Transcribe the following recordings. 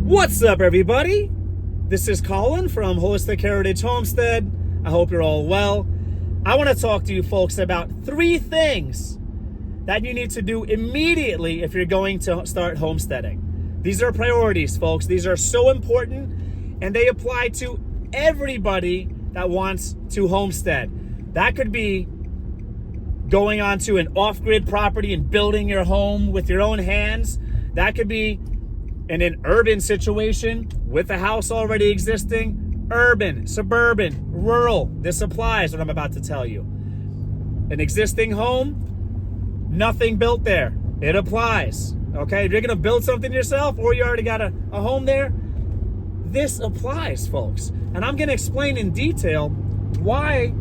What's up, everybody? This is Colin from Holistic Heritage Homestead. I hope you're all well. I want to talk to you folks about 3 things that you need to do immediately if you're going to start homesteading. These are priorities, folks. These are so important, and they apply to everybody that wants to homestead. That could be going onto an off-grid property and building your home with your own hands. That could be in an urban situation with a house already existing. Urban, suburban, rural. This applies, what I'm about to tell you. An existing home, nothing built there. It applies. Okay, if you're gonna build something yourself or you already got a home there, this applies, folks. And I'm gonna explain in detail why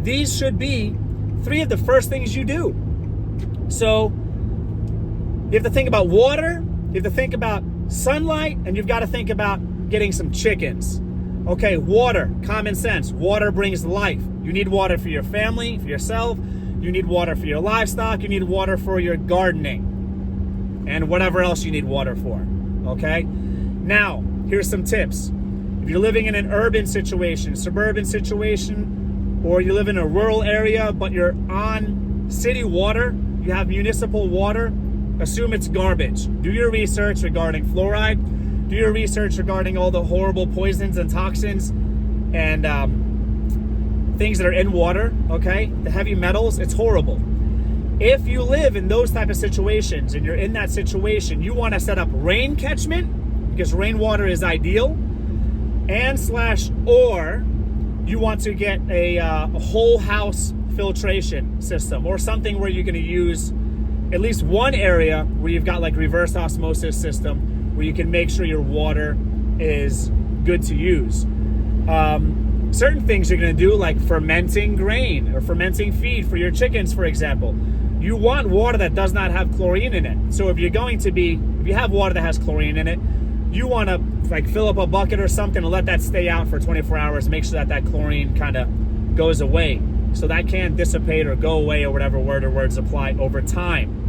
these should be 3 of the first things you do. So you have to think about water, you have to think about sunlight, and you've got to think about getting some chickens. Okay, water, common sense. Water brings life. You need water for your family, for yourself. You need water for your livestock. You need water for your gardening and whatever else you need water for. Okay? Now, here's some tips. If you're living in an urban situation, suburban situation, or you live in a rural area, but you're on city water, you have municipal water, assume it's garbage. Do your research regarding fluoride. Do your research regarding all the horrible poisons and toxins and things that are in water, okay? The heavy metals, it's horrible. If you live in those type of situations and you're in that situation, you want to set up rain catchment because rainwater is ideal, or you want to get a whole house filtration system or something where you're going to use at least one area where you've got like reverse osmosis system where you can make sure your water is good to use. Certain things you're going to do, like fermenting grain or fermenting feed for your chickens, for example. You want water that does not have chlorine in it. So if you have water that has chlorine in it, you want to like fill up a bucket or something and let that stay out for 24 hours. Make sure that chlorine kind of goes away. So that can dissipate or go away, or whatever word or words apply over time.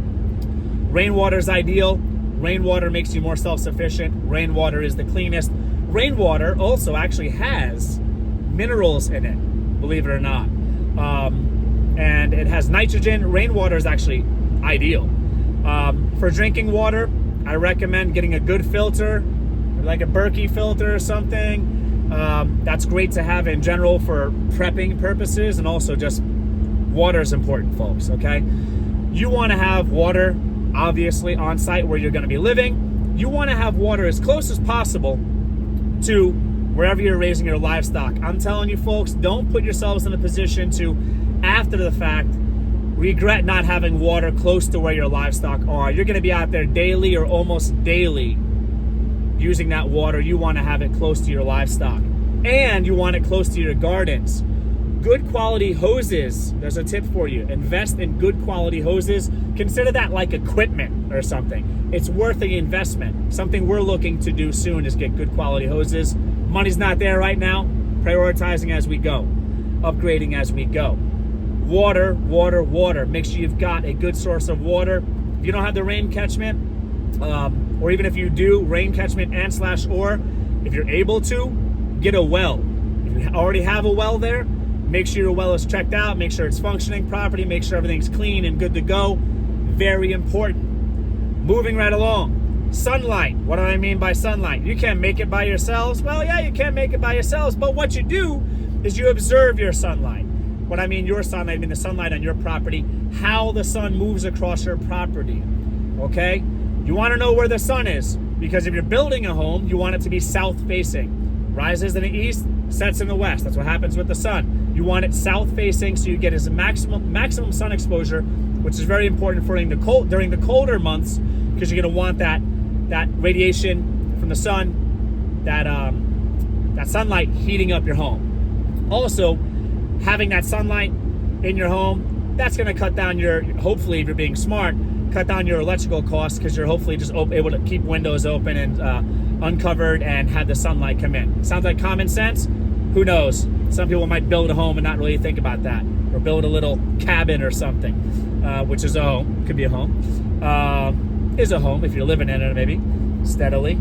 Rainwater is ideal. Rainwater makes you more self-sufficient. Rainwater is the cleanest. Rainwater also actually has minerals in it, believe it or not. And it has nitrogen. Rainwater is actually ideal. For drinking water, I recommend getting a good filter, like a Berkey filter or something. That's great to have in general for prepping purposes, and also just water is important, folks, okay? You want to have water, obviously, on site where you're going to be living. You want to have water as close as possible to wherever you're raising your livestock. I'm telling you, folks, don't put yourselves in a position to, after the fact, regret not having water close to where your livestock are. You're going to be out there daily or almost daily using that water. You want to have it close to your livestock, and you want it close to your gardens. Good quality hoses. There's a tip for you. Invest in good quality hoses. Consider that like equipment or something. It's worth the investment. Something we're looking to do soon is get good quality hoses. Money's not there right now. Prioritizing as we go. Upgrading as we go. Water, water, water. Make sure you've got a good source of water. If you don't have the rain catchment, or even if you do rain catchment or if you're able to, get a well. If you already have a well there, make sure your well is checked out, make sure it's functioning properly, make sure everything's clean and good to go. Very important. Moving right along. Sunlight. What do I mean by sunlight? You can't make it by yourselves. Well, yeah, you can't make it by yourselves, but what you do is you observe your sunlight. What I mean your sunlight, I mean the sunlight on your property, how the sun moves across your property, okay? You want to know where the sun is, because if you're building a home, you want it to be south-facing. Rises in the east, sets in the west. That's what happens with the sun. You want it south-facing so you get as maximum sun exposure, which is very important for during the colder months, because you're going to want that radiation from the sun, that sunlight heating up your home. Also, having that sunlight in your home, that's going to cut down hopefully if you're being smart, cut down your electrical costs, because you're hopefully just able to keep windows open and uncovered and have the sunlight come in. Sounds like common sense? Who knows? Some people might build a home and not really think about that, or build a little cabin or something, which is a home, could be a home, is a home if you're living in it maybe steadily.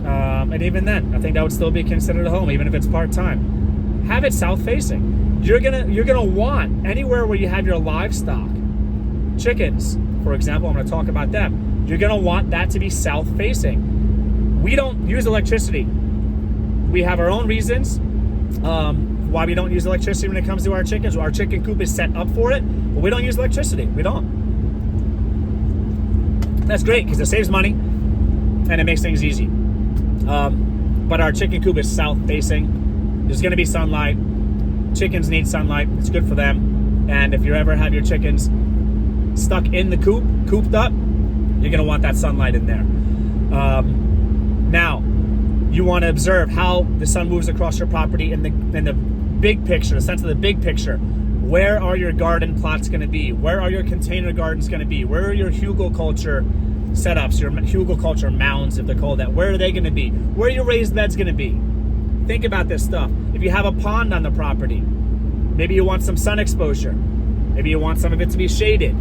And even then, I think that would still be considered a home, even if it's part-time. Have it south-facing. You're gonna want anywhere where you have your livestock, chickens, for example. I'm gonna talk about them. You're gonna want that to be south-facing. We don't use electricity. We have our own reasons why we don't use electricity when it comes to our chickens. Our chicken coop is set up for it, but we don't use electricity. We don't. That's great because it saves money and it makes things easy. But our chicken coop is south-facing. There's going to be sunlight. Chickens need sunlight. It's good for them. And if you ever have your chickens stuck in the coop, cooped up, you're going to want that sunlight in there. Now, you want to observe how the sun moves across your property in the big picture, the sense of the big picture. Where are your garden plots going to be? Where are your container gardens going to be? Where are your hugelculture setups, your hugelculture mounds, if they're called that? Where are they going to be? Where are your raised beds going to be? Think about this stuff. If you have a pond on the property, maybe you want some sun exposure. Maybe you want some of it to be shaded.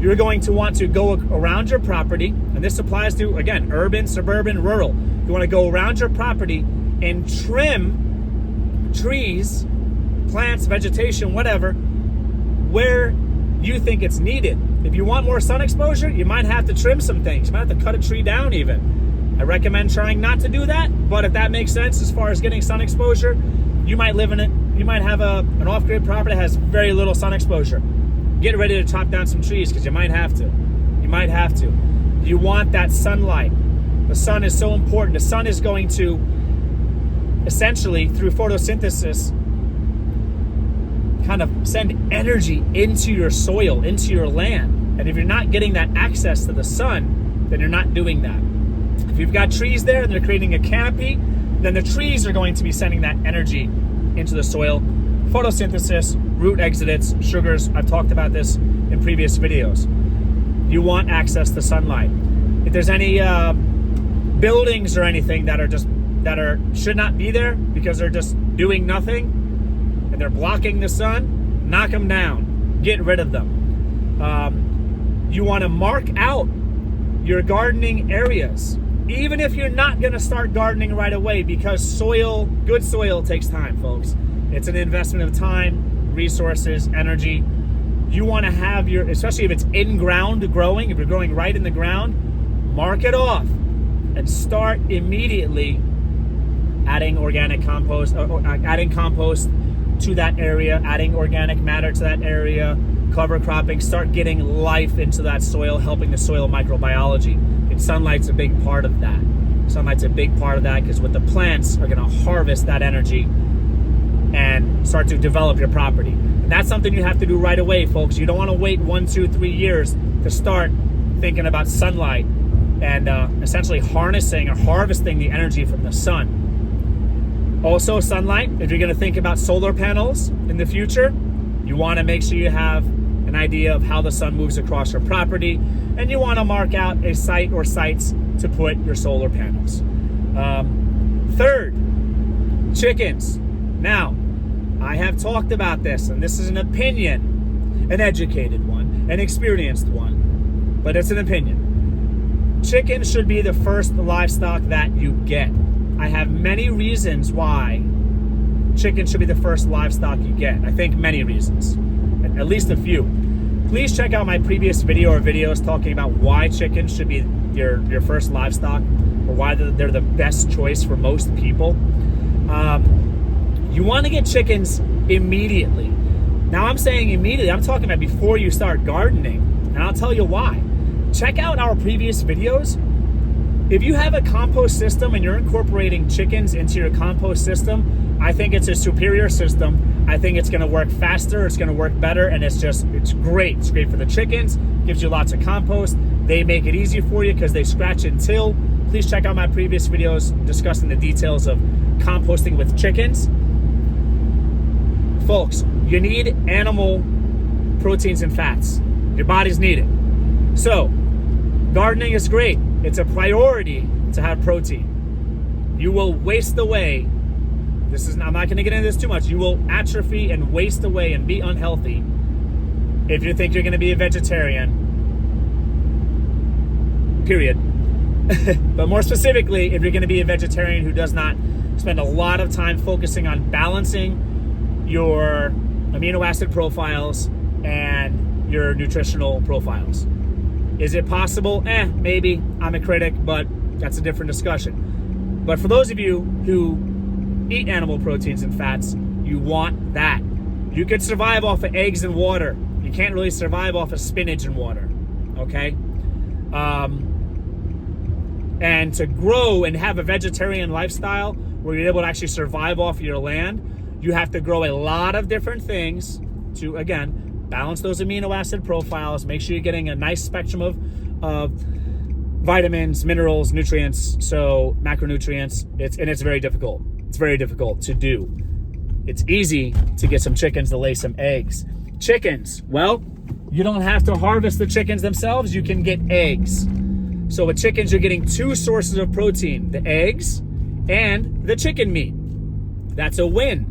You're going to want to go around your property, and this applies to, again, urban, suburban, rural. You want to go around your property and trim trees, plants, vegetation, whatever, where you think it's needed. If you want more sun exposure, you might have to trim some things. You might have to cut a tree down even. I recommend trying not to do that, but if that makes sense as far as getting sun exposure, you might live in it. You might have an off-grid property that has very little sun exposure. Get ready to chop down some trees because you might have to. You might have to. You want that sunlight. The sun is so important. The sun is going to, essentially, through photosynthesis, kind of send energy into your soil, into your land. And if you're not getting that access to the sun, then you're not doing that. If you've got trees there and they're creating a canopy, then the trees are going to be sending that energy into the soil. Photosynthesis, root exudates, sugars. I've talked about this in previous videos. You want access to sunlight. If there's any buildings or anything that should not be there because they're just doing nothing and they're blocking the sun, knock them down. Get rid of them. You want to mark out your gardening areas, even if you're not going to start gardening right away, because good soil takes time, folks. It's an investment of time, resources, energy. You want to have especially if it's in ground growing, if you're growing right in the ground, mark it off and start immediately adding organic compost, or adding compost to that area, adding organic matter to that area, cover cropping, start getting life into that soil, helping the soil microbiology. And sunlight's a big part of that. Sunlight's a big part of that because what the plants are going to harvest that energy and start to develop your property. And that's something you have to do right away, folks. You don't want to wait 1, 2, 3 years to start thinking about sunlight and essentially harnessing or harvesting the energy from the sun. Also, sunlight, if you're going to think about solar panels in the future, you want to make sure you have an idea of how the sun moves across your property, and you want to mark out a site or sites to put your solar panels. Third, chickens. Now, I have talked about this, and this is an opinion, an educated one, an experienced one, but it's an opinion. Chickens should be the first livestock that you get. I have many reasons why chickens should be the first livestock you get. I think many reasons, at least a few. Please check out my previous video or videos talking about why chickens should be your first livestock, or why they're the best choice for most people. You want to get chickens immediately. Now I'm saying immediately, I'm talking about before you start gardening, and I'll tell you why. Check out our previous videos. If you have a compost system and you're incorporating chickens into your compost system, I think it's a superior system. I think it's going to work faster, it's going to work better, and it's great. It's great for the chickens, gives you lots of compost. They make it easy for you because they scratch and till. Please check out my previous videos discussing the details of composting with chickens. Folks, you need animal proteins and fats. Your bodies need it. So, gardening is great. It's a priority to have protein. You will waste away. I'm not going to get into this too much. You will atrophy and waste away and be unhealthy if you think you're going to be a vegetarian. Period. But more specifically, if you're going to be a vegetarian who does not spend a lot of time focusing on balancing your amino acid profiles and your nutritional profiles. Is it possible? Maybe. I'm a critic, but that's a different discussion. But for those of you who eat animal proteins and fats, you want that. You could survive off of eggs and water. You can't really survive off of spinach and water, okay? And to grow and have a vegetarian lifestyle where you're able to actually survive off your land, you have to grow a lot of different things to, again, balance those amino acid profiles, make sure you're getting a nice spectrum of vitamins, minerals, nutrients, so macronutrients. It's very difficult. It's very difficult to do. It's easy to get some chickens to lay some eggs. Chickens, well, you don't have to harvest the chickens themselves. You can get eggs. So with chickens, you're getting two sources of protein, the eggs and the chicken meat. That's a win.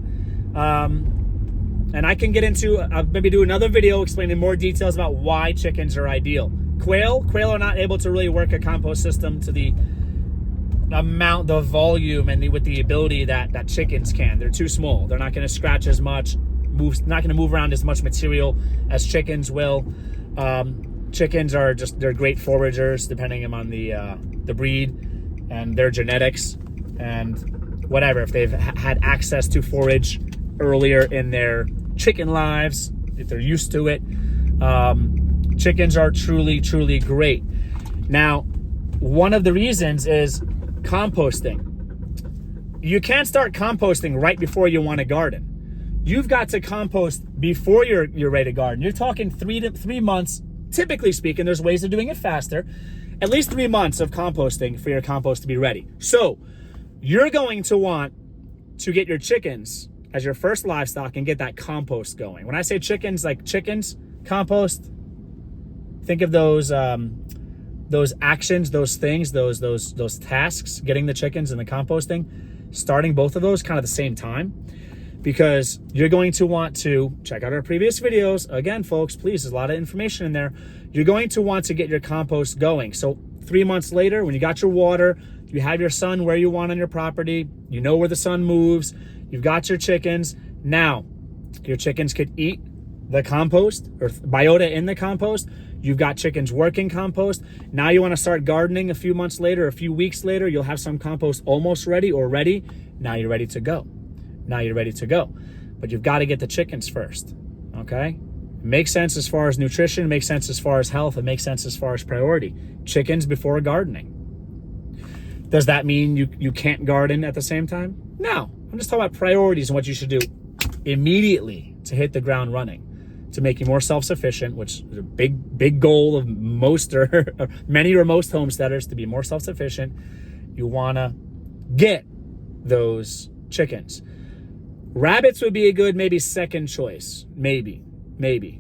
And I can get into, I'll maybe do another video explaining more details about why chickens are ideal. Quail are not able to really work a compost system to the amount, the volume, and with the ability that chickens can. They're too small. They're not going to scratch as much, not going to move around as much material as chickens will. Chickens are they're great foragers depending on the breed and their genetics and whatever. If they've had access to forage earlier in their chicken lives, if they're used to it, chickens are truly, truly great. Now, one of the reasons is composting. You can't start composting right before you want to garden. You've got to compost before you're ready to garden. You're talking 3 months, typically speaking. There's ways of doing it faster. At least 3 months of composting for your compost to be ready. So you're going to want to get your chickens as your first livestock and get that compost going. When I say chickens, like chickens, compost, think of those actions, those things, those tasks, getting the chickens and the composting, starting both of those kind of the same time, because you're going to want to check out our previous videos. Again, folks, please, there's a lot of information in there. You're going to want to get your compost going. So 3 months later, when you got your water, you have your sun where you want on your property, you know where the sun moves, you've got your chickens. Now, your chickens could eat the compost or biota in the compost. You've got chickens working compost. Now you want to start gardening a few months later, a few weeks later, you'll have some compost almost ready or ready. Now you're ready to go. But you've got to get the chickens first, okay? It makes sense as far as nutrition, makes sense as far as health, it makes sense as far as priority. Chickens before gardening. Does that mean you can't garden at the same time? No, I'm just talking about priorities and what you should do immediately to hit the ground running, to make you more self-sufficient, which is a big goal of most or many or most homesteaders, to be more self-sufficient. You want to get those chickens. Rabbits would be a good maybe second choice. Maybe.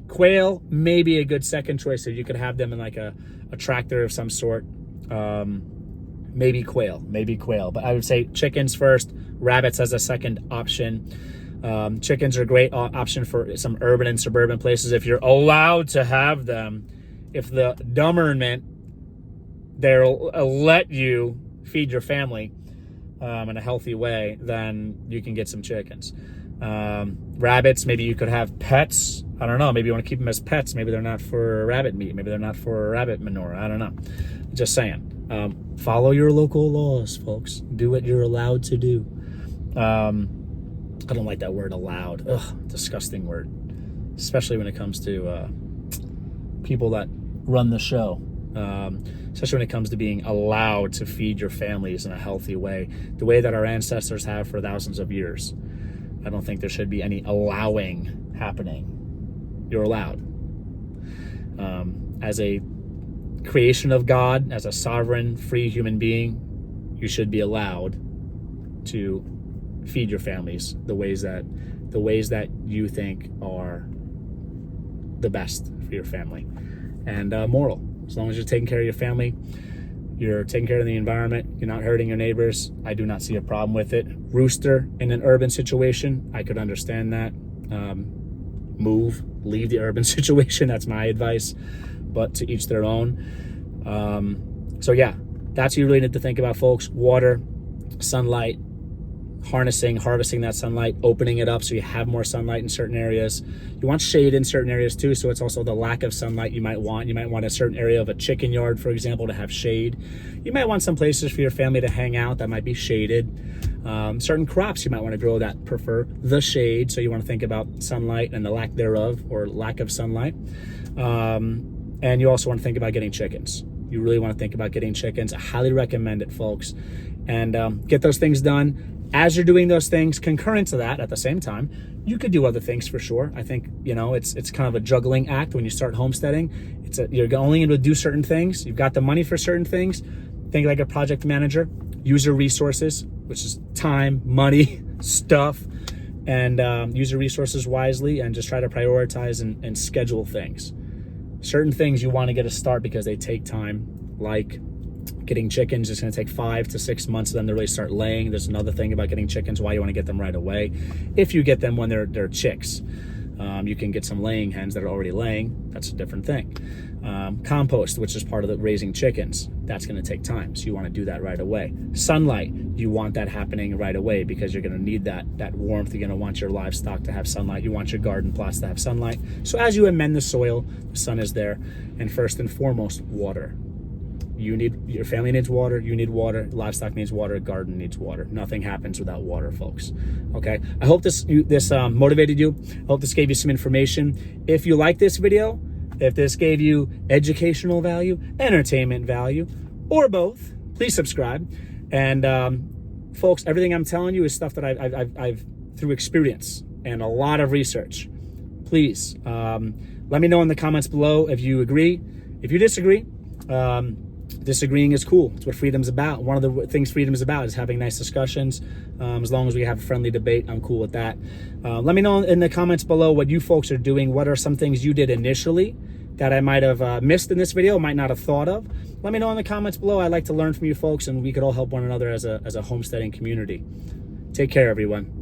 Quail may be a good second choice, so you could have them in like a tractor of some sort. Maybe quail. But I would say chickens first, rabbits as a second option. Chickens are a great option for some urban and suburban places if you're allowed to have them. If the government, they'll let you feed your family in a healthy way, then you can get some chickens. Rabbits, maybe you could have pets. I don't know. Maybe you want to keep them as pets. Maybe they're not for rabbit meat. Maybe they're not for rabbit manure. I don't know. Just saying. Follow your local laws, folks. Do what you're allowed to do. I don't like that word, allowed. Ugh, disgusting word. Especially when it comes to people that run the show. Especially when it comes to being allowed to feed your families in a healthy way, the way that our ancestors have for thousands of years. I don't think there should be any allowing happening. You're allowed. As a creation of God, as a sovereign, free human being, you should be allowed to feed your families the ways that you think are the best for your family, and moral. As long as you're taking care of your family, you're taking care of the environment, you're not hurting your neighbors, I do not see a problem with it. Rooster in an urban situation, I could understand that. Leave the urban situation, that's my advice, but to each their own. So yeah, That's what you really need to think about, folks. Water, sunlight, harvesting that sunlight, opening it up so you have more sunlight in certain areas. You want shade in certain areas too, so it's also the lack of sunlight you might want. You might want a certain area of a chicken yard, for example, to have shade. You might want some places for your family to hang out that might be shaded. Certain crops you might want to grow that prefer the shade, so you want to think about sunlight and the lack thereof, or lack of sunlight. And you also want to think about getting chickens. You really want to think about getting chickens. I highly recommend it, folks. And get those things done. As you're doing those things, concurrent to that, at the same time, you could do other things for sure. I think, it's kind of a juggling act when you start homesteading. You're only going to do certain things. You've got the money for certain things. Think like a project manager. Use your resources, which is time, money, stuff, and use your resources wisely, and just try to prioritize and schedule things. Certain things you want to get a start because they take time, like getting chickens. It's going to take 5 to 6 months for them to really start laying. There's another thing about getting chickens, why you want to get them right away. If you get them when they're chicks, you can get some laying hens that are already laying. That's a different thing. Compost, which is part of the raising chickens, that's going to take time, so you want to do that right away. Sunlight, you want that happening right away because you're going to need that warmth. You're going to want your livestock to have sunlight. You want your garden plots to have sunlight. So as you amend the soil, the sun is there. And first and foremost, water. Your family needs water, you need water, livestock needs water, garden needs water. Nothing happens without water, folks. Okay, I hope this motivated you. I hope this gave you some information. If you like this video, if this gave you educational value, entertainment value, or both, please subscribe. And folks, everything I'm telling you is stuff that I've through experience and a lot of research. Please let me know in the comments below if you agree. If you disagree, disagreeing is cool. It's what freedom's about. One of the things freedom is about is having nice discussions. As long as we have a friendly debate, I'm cool with that. Let me know in the comments below what you folks are doing. What are some things you did initially that I might have missed in this video, might not have thought of? Let me know in the comments below. I'd like to learn from you folks, and we could all help one another as a homesteading community. Take care, everyone.